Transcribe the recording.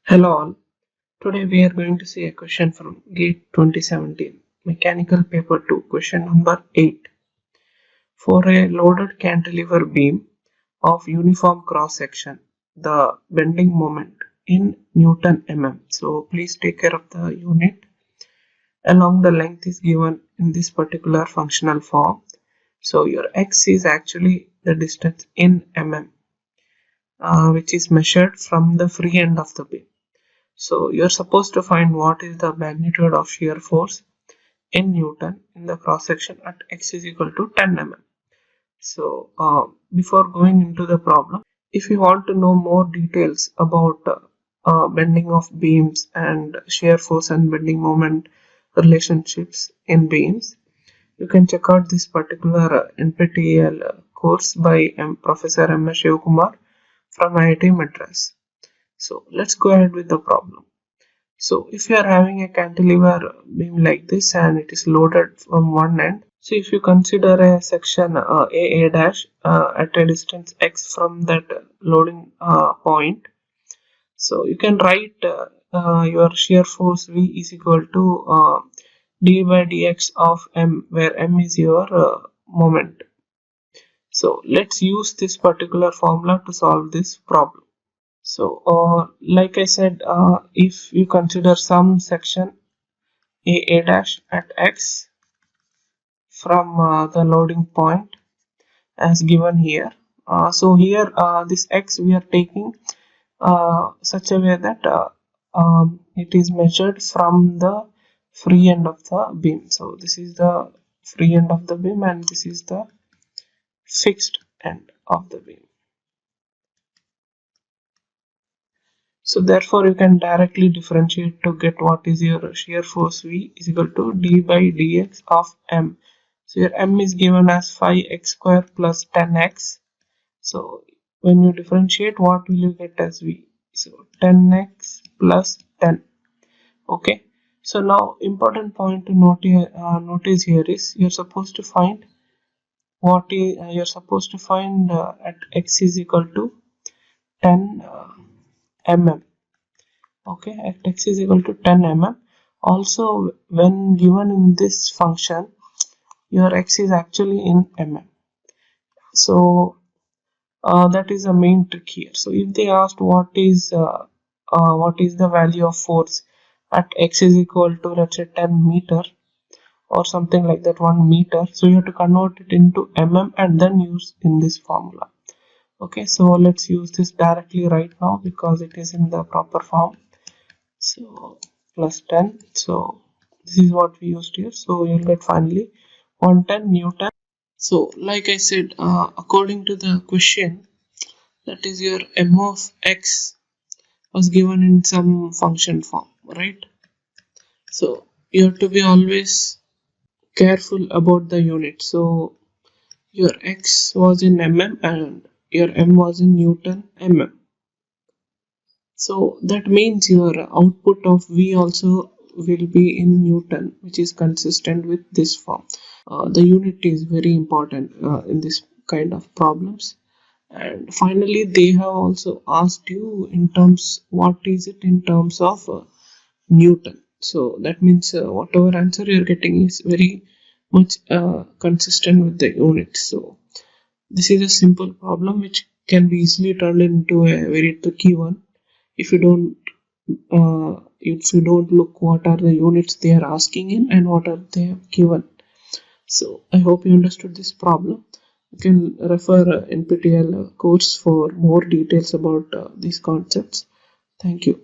Hello all. Today we are going to see a question from GATE 2017, Mechanical Paper 2, question number 8. For a loaded cantilever beam of uniform cross section, the bending moment in Newton mm. So please take care of the unit. Along the length is given in this particular functional form. So your x is actually the distance in mm, which is measured from the free end of the beam. So you're supposed to find what is the magnitude of shear force in Newton in the cross section at x is equal to 10 mm. So before going into the problem, if you want to know more details about bending of beams and shear force and bending moment relationships in beams, you can check out this particular NPTEL course by Professor M. S. Shivakumar from IIT Madras. So let's go ahead with the problem. So if you are having a cantilever beam like this and it is loaded from one end, so if you consider a section A dash at a distance x from that loading point, so you can write your shear force V is equal to d by dx of m, where m is your moment. So let's use this particular formula to solve this problem. So like I said, if you consider some section A dash at x from the loading point as given here, so here this x we are taking such a way that it is measured from the free end of the beam. So this is the free end of the beam and this is the fixed end of the beam. So therefore you can directly differentiate to get what is your shear force V is equal to d by dx of m. So your m is given as 5x square plus 10x. So when you differentiate, what will you get as V? So 10x plus 10. Okay. So now important point to notice here is you're supposed to find what is at x is equal to 10 mm. Okay, at x is equal to 10 mm. Also, when given in this function, your x is actually in mm. So that is the main trick here. So if they asked what is the value of force at x is equal to, let's say, 10 meter or something like that, 1 meter, so you have to convert it into mm and then use in this formula. Okay, so let's use this directly right now because it is in the proper form. So plus 10, so this is what we used here. So you'll get finally 110 Newton. So like I said, according to the question, that is your m of x was given in some function form, right? So you have to be always careful about the unit. So your x was in mm and your m was in Newton mm. So that means your output of V also will be in Newton, which is consistent with this form. The unit is very important in this kind of problems. And finally, they have also asked you in terms, what is it in terms of Newton. So that means whatever answer you're getting is very much consistent with the unit. So this is a simple problem which can be easily turned into a very tricky one if you don't look what are the units they are asking in and what are they have given. So I hope you understood this problem. You can refer NPTEL course for more details about these concepts. Thank you.